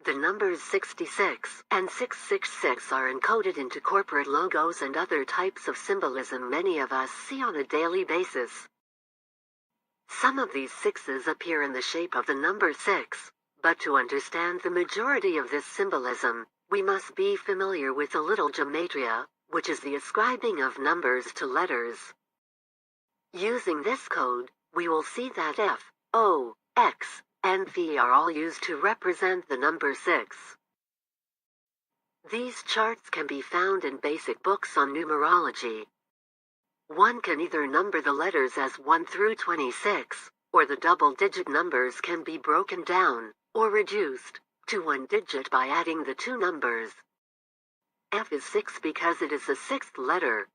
The numbers 66 and 666 are encoded into corporate logos and other types of symbolism many of us see on a daily basis. Some of these sixes appear in the shape of the number 6, but to understand the majority of this symbolism, we must be familiar with a little gematria, which is the ascribing of numbers to letters. Using this code, we will see that F, O, X, and V are all used to represent the number 6. These charts can be found in basic books on numerology. One can either number the letters as 1 through 26, or the double-digit numbers can be broken down, or reduced, to one digit by adding the two numbers. F is 6 because it is the 6th letter.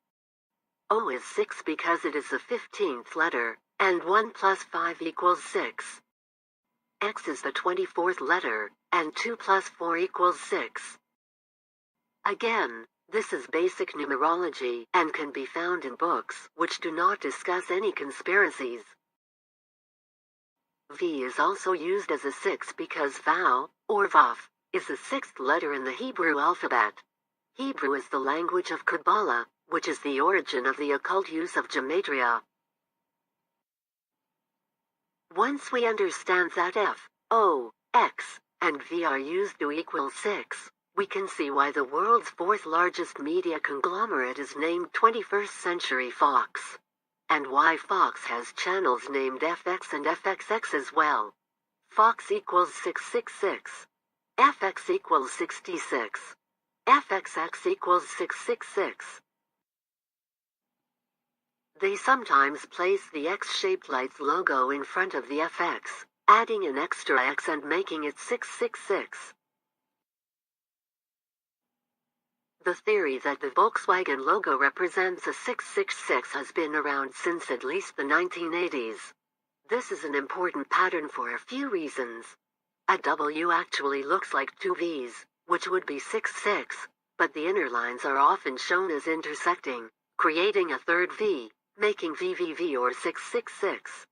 O is 6 because it is the 15th letter, and 1 plus 5 equals 6. X is the 24th letter, and 2 plus 4 equals 6. Again, this is basic numerology and can be found in books which do not discuss any conspiracies. V is also used as a 6 because Vav, or Vav, is the 6th letter in the Hebrew alphabet. Hebrew is the language of Kabbalah, which is the origin of the occult use of gematria. Once we understand that F, O, X, and V are used to equal 6, we can see why the world's fourth largest media conglomerate is named 21st Century Fox, and why Fox has channels named FX and FXX as well. Fox equals 666. FX equals 66. FXX equals 666. They sometimes place the X-shaped lights logo in front of the FX, adding an extra X and making it 666. The theory that the Volkswagen logo represents a 666 has been around since at least the 1980s. This is an important pattern for a few reasons. A W actually looks like two V's, which would be 66, but the inner lines are often shown as intersecting, creating a third V, making VVV or 666.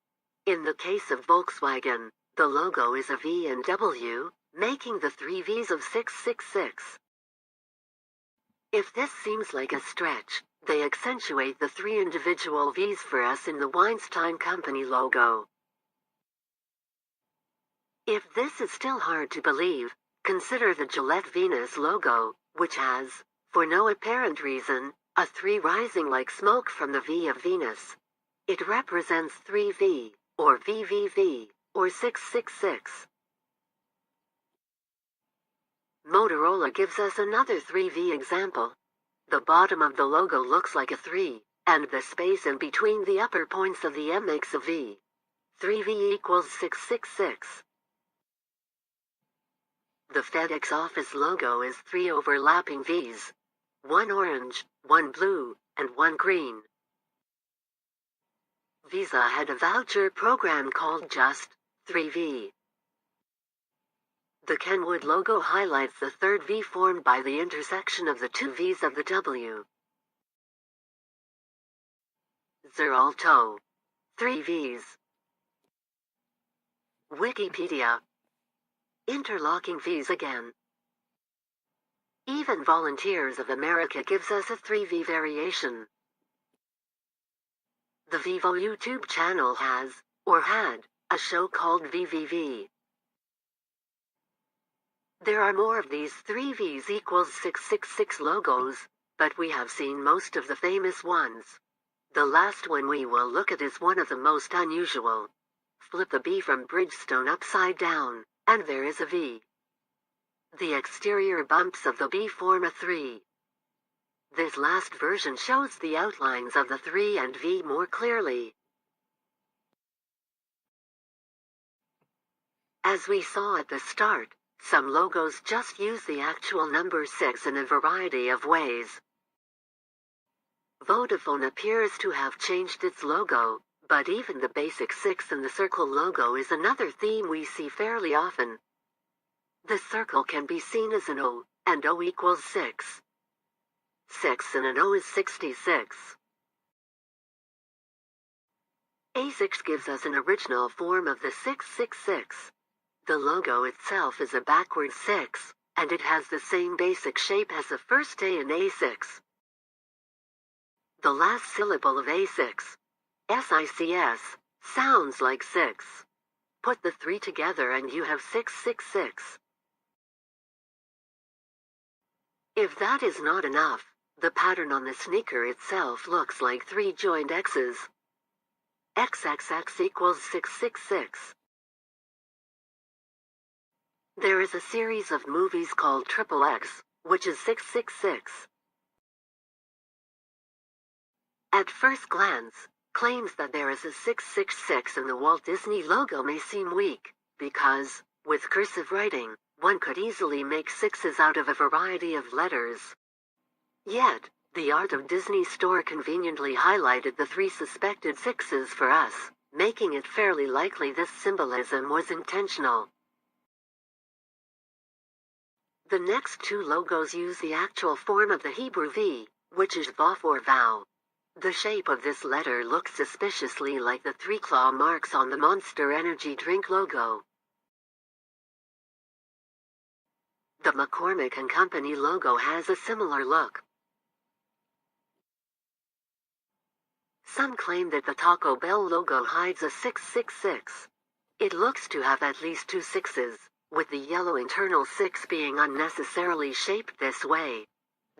In the case of Volkswagen, the logo is a V and W, making the three V's of 666. If this seems like a stretch, they accentuate the three individual V's for us in the Weinstein Company logo. If this is still hard to believe, consider the Gillette Venus logo, which has, for no apparent reason, a 3 rising like smoke from the V of Venus. It represents 3V, or VVV, or 666. Motorola gives us another 3V example. The bottom of the logo looks like a 3, and the space in between the upper points of the M makes a V. 3V equals 666. The FedEx Office logo is 3 overlapping V's. 1 orange, 1 blue, and 1 green. Visa had a voucher program called Just 3V. The Kenwood logo highlights the third V formed by the intersection of the two V's of the W. Xeralto. 3 V's. Wikipedia. Interlocking V's again. Even Volunteers of America gives us a 3V variation. The Vivo YouTube channel has, or had, a show called VVV. There are more of these 3V's equals 666 logos, but we have seen most of the famous ones. The last one we will look at is one of the most unusual. Flip the B from Bridgestone upside down, and there is a V. The exterior bumps of the B form a 3. This last version shows the outlines of the 3 and V more clearly. As we saw at the start, some logos just use the actual number 6 in a variety of ways. Vodafone appears to have changed its logo, but even the basic 6 in the circle logo is another theme we see fairly often. The circle can be seen as an O, and O equals 6. 6 in an O is 66. A6 gives us an original form of the 666. The logo itself is a backwards 6, and it has the same basic shape as the first A in A6. The last syllable of A6, SICS, sounds like 6. Put the 3 together and you have 666. If that is not enough, the pattern on the sneaker itself looks like 3 joined X's. XXX equals 666. There is a series of movies called Triple X, which is 666. At first glance, claims that there is a 666 in the Walt Disney logo may seem weak, because, with cursive writing, one could easily make 6s out of a variety of letters. Yet, the Art of Disney store conveniently highlighted the 3 suspected 6s for us, making it fairly likely this symbolism was intentional. The next 2 logos use the actual form of the Hebrew V, which is Vav or Vow. The shape of this letter looks suspiciously like the 3 claw marks on the Monster Energy drink logo. The McCormick & Company logo has a similar look. Some claim that the Taco Bell logo hides a 666. It looks to have at least 2 6s, with the yellow internal 6 being unnecessarily shaped this way.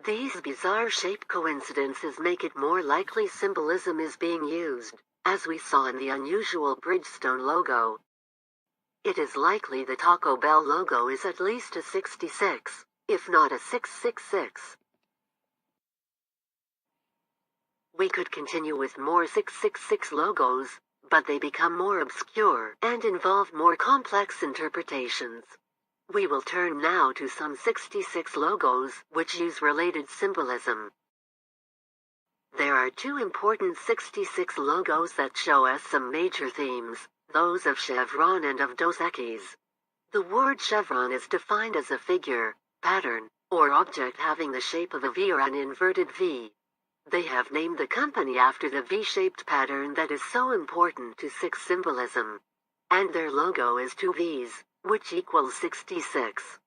These bizarre shape coincidences make it more likely symbolism is being used, as we saw in the unusual Bridgestone logo. It is likely the Taco Bell logo is at least a 66, if not a 666. We could continue with more 666 logos, but they become more obscure and involve more complex interpretations. We will turn now to some 66 logos which use related symbolism. There are 2 important 66 logos that show us some major themes, those of Chevron and of Dos Equis. The word chevron is defined as a figure, pattern, or object having the shape of a V or an inverted V. They have named the company after the V-shaped pattern that is so important to 6 symbolism. And their logo is 2 V's, which equals 66.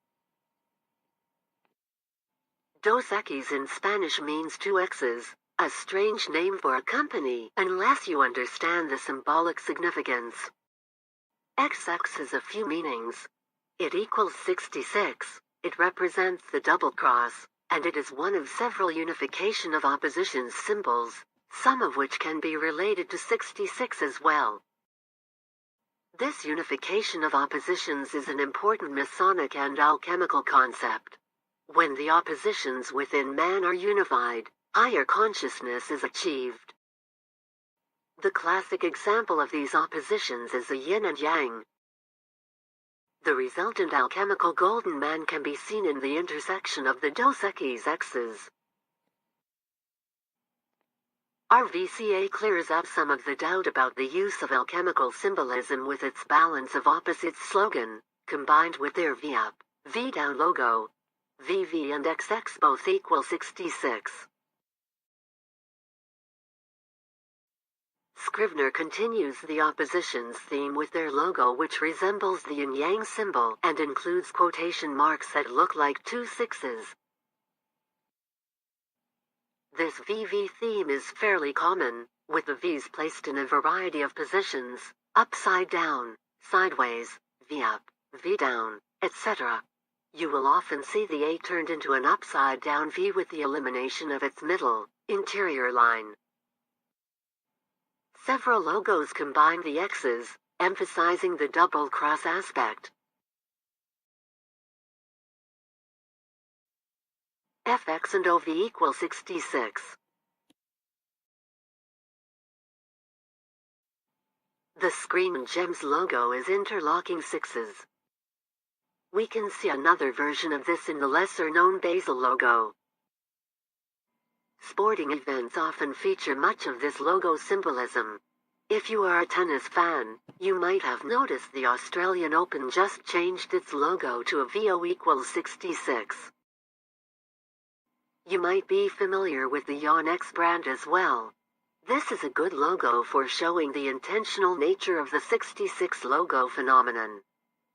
Dos Equis in Spanish means 2 X's, a strange name for a company unless you understand the symbolic significance. XX has a few meanings. It equals 66, it represents the double cross, and it is one of several unification of oppositions symbols, some of which can be related to 66 as well. This unification of oppositions is an important Masonic and alchemical concept. When the oppositions within man are unified, higher consciousness is achieved. The classic example of these oppositions is the yin and yang. The resultant alchemical golden man can be seen in the intersection of the Dos Equis X's. RVCA clears up some of the doubt about the use of alchemical symbolism with its balance of opposites slogan, combined with their V-up, V-down logo. VV and XX both equal 66. Scrivener continues the oppositions theme with their logo, which resembles the yin-yang symbol and includes quotation marks that look like 2 6s. This VV theme is fairly common, with the V's placed in a variety of positions, upside down, sideways, V-up, V-down, etc. You will often see the A turned into an upside-down V with the elimination of its middle, interior line. Several logos combine the X's, emphasizing the double-cross aspect. FX and OV equal 66. The Screen Gems logo is interlocking 6s. We can see another version of this in the lesser-known Basil logo. Sporting events often feature much of this logo symbolism. If you are a tennis fan, you might have noticed the Australian Open just changed its logo to a VO equals 66. You might be familiar with the Yonex brand as well. This is a good logo for showing the intentional nature of the 66 logo phenomenon.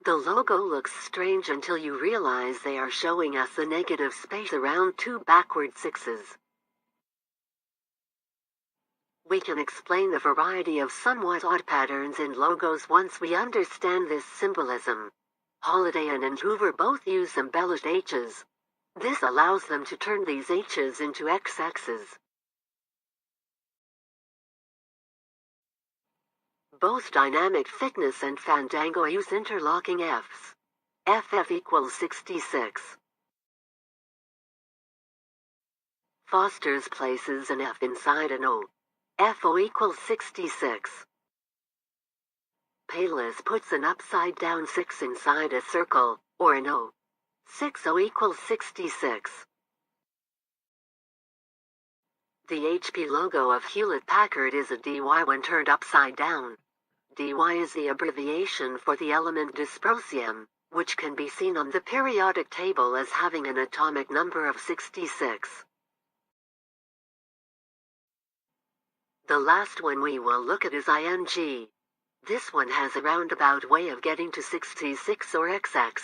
The logo looks strange until you realize they are showing us a negative space around two backward sixes. We can explain the variety of somewhat odd patterns in logos once we understand this symbolism. Holiday Inn and Hoover both use embellished H's. This allows them to turn these H's into XX's. Both Dynamic Fitness and Fandango use interlocking F's. FF equals 66. Foster's places an F inside an O. FO equals 66. Payless puts an upside-down 6 inside a circle, or an O. 6O equals 66. The HP logo of Hewlett-Packard is a DY when turned upside down. DY is the abbreviation for the element dysprosium, which can be seen on the periodic table as having an atomic number of 66. The last one we will look at is ING. This one has a roundabout way of getting to 66 or XX.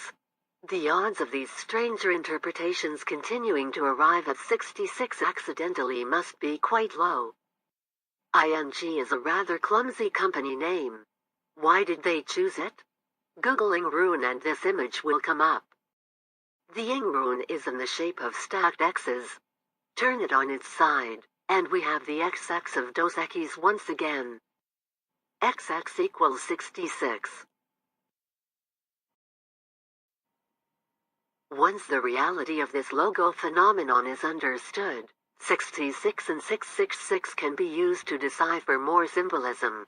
The odds of these stranger interpretations continuing to arrive at 66 accidentally must be quite low. ING is a rather clumsy company name. Why did they choose it? Google ing rune and this image will come up. The ing rune is in the shape of stacked X's. Turn it on its side, and we have the XX of Dos Equis once again. XX equals 66. Once the reality of this logo phenomenon is understood, 66 and 666 can be used to decipher more symbolism.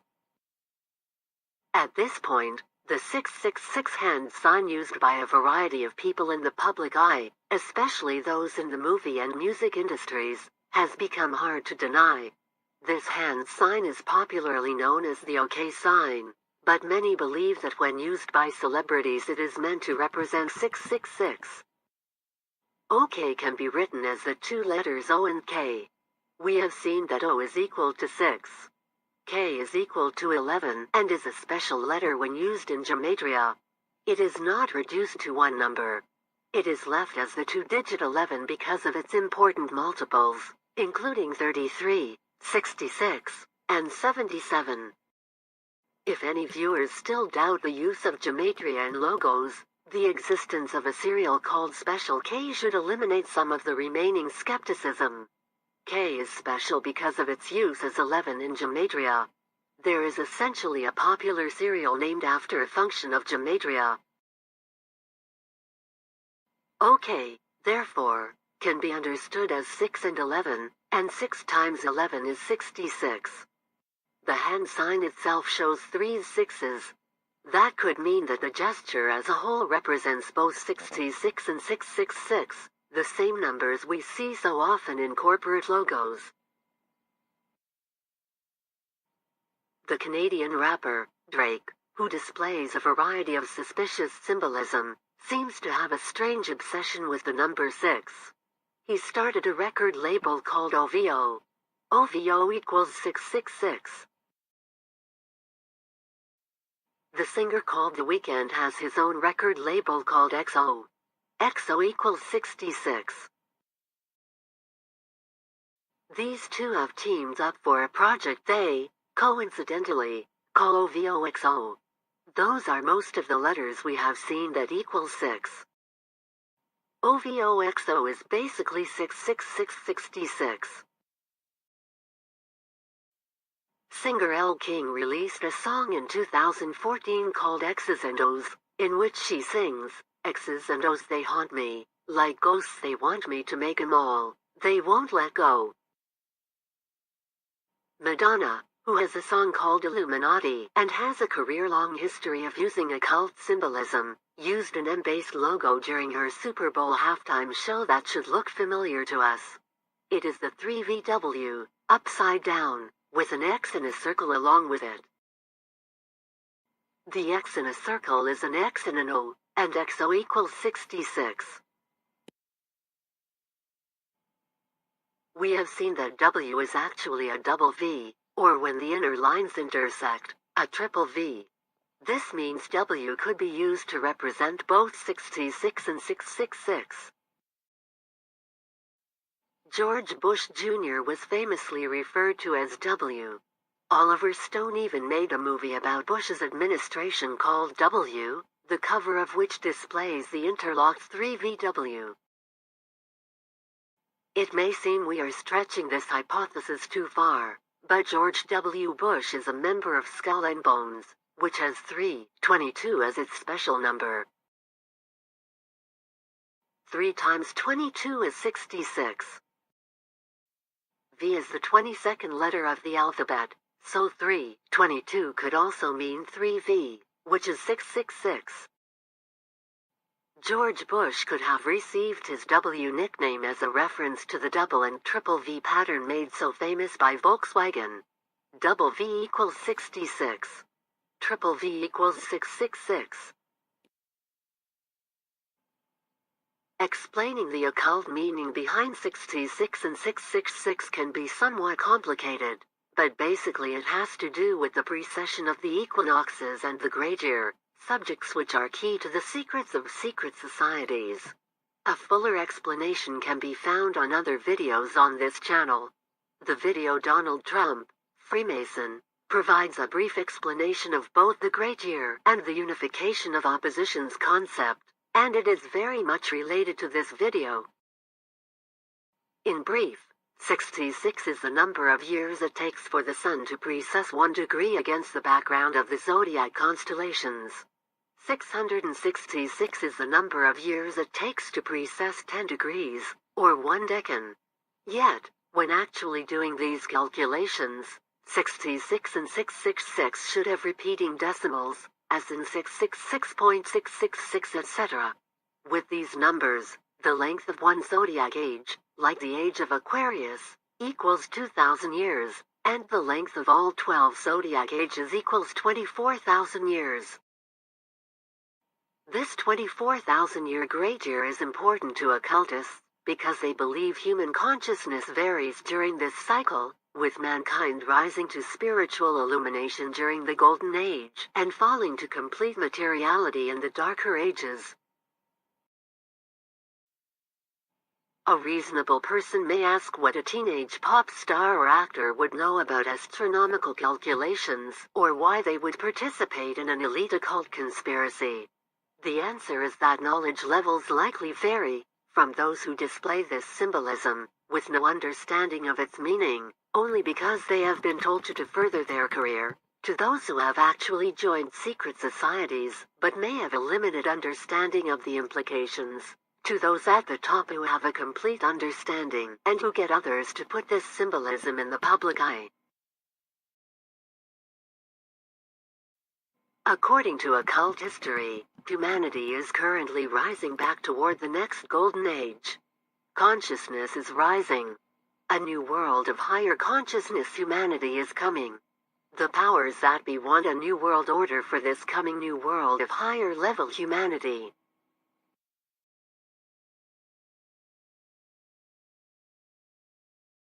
At this point, the 666 hand sign used by a variety of people in the public eye, especially those in the movie and music industries, has become hard to deny. This hand sign is popularly known as the OK sign, but many believe that when used by celebrities it is meant to represent 666. OK can be written as the two letters O and K. We have seen that O is equal to 6. K is equal to 11 and is a special letter when used in gematria. It is not reduced to one number. It is left as the two-digit 11 because of its important multiples, including 33, 66, and 77. If any viewers still doubt the use of gematria in logos, the existence of a serial called Special K should eliminate some of the remaining skepticism. K is special because of its use as 11 in gematria. There is essentially a popular serial named after a function of gematria. OK, therefore, can be understood as 6 and 11, and 6 times 11 is 66. The hand sign itself shows 3 sixes. That could mean that the gesture as a whole represents both 66 and 666, the same numbers we see so often in corporate logos. The Canadian rapper, Drake, who displays a variety of suspicious symbolism, seems to have a strange obsession with the number 6. He started a record label called OVO. OVO equals 666. The singer called The Weeknd has his own record label called XO. XO equals 66. These two have teamed up for a project they, coincidentally, call OVOXO. Those are most of the letters we have seen that equal 6. OVOXO is basically 66666. Singer Elle King released a song in 2014 called X's and O's, in which she sings, X's and O's they haunt me, like ghosts they want me to make 'em all, they won't let go. Madonna, who has a song called Illuminati and has a career-long history of using occult symbolism, used an M-based logo during her Super Bowl halftime show that should look familiar to us. It is the 3VW, upside down, with an X in a circle along with it. The X in a circle is an X and an O, and XO equals 66. We have seen that W is actually a double V, or when the inner lines intersect, a triple V. This means W could be used to represent both 66 and 666. George Bush Jr. was famously referred to as W. Oliver Stone even made a movie about Bush's administration called W, the cover of which displays the interlocked 3VW. It may seem we are stretching this hypothesis too far, but George W. Bush is a member of Skull and Bones, which has 322 as its special number. 3 times 22 is 66. V is the 22nd letter of the alphabet, so 322 could also mean 3V, which is 666. George Bush could have received his W nickname as a reference to the double and triple V pattern made so famous by Volkswagen. Double V equals 66. Triple V equals 666. Explaining the occult meaning behind 66 and 666 can be somewhat complicated, but basically it has to do with the precession of the equinoxes and the great year, subjects which are key to the secrets of secret societies. A fuller explanation can be found on other videos on this channel. The video Donald Trump, Freemason, provides a brief explanation of both the great year and the unification of opposition's concept, and it is very much related to this video. In brief, 66 is the number of years it takes for the sun to precess 1 degree against the background of the zodiac constellations. 666 is the number of years it takes to precess 10 degrees, or 1 decan. Yet, when actually doing these calculations, 66 and 666 should have repeating decimals, as in 666.666 etc. With these numbers, the length of one zodiac age, like the age of Aquarius, equals 2,000 years, and the length of all 12 zodiac ages equals 24,000 years. This 24,000-year great year is important to occultists, because they believe human consciousness varies during this cycle, with mankind rising to spiritual illumination during the Golden Age and falling to complete materiality in the darker ages. A reasonable person may ask what a teenage pop star or actor would know about astronomical calculations, or why they would participate in an elite occult conspiracy. The answer is that knowledge levels likely vary, from those who display this symbolism, with no understanding of its meaning, only because they have been told to further their career, to those who have actually joined secret societies, but may have a limited understanding of the implications, to those at the top who have a complete understanding, and who get others to put this symbolism in the public eye. According to occult history, humanity is currently rising back toward the next golden age. Consciousness is rising. A new world of higher consciousness humanity is coming. The powers that be want a new world order for this coming new world of higher level humanity,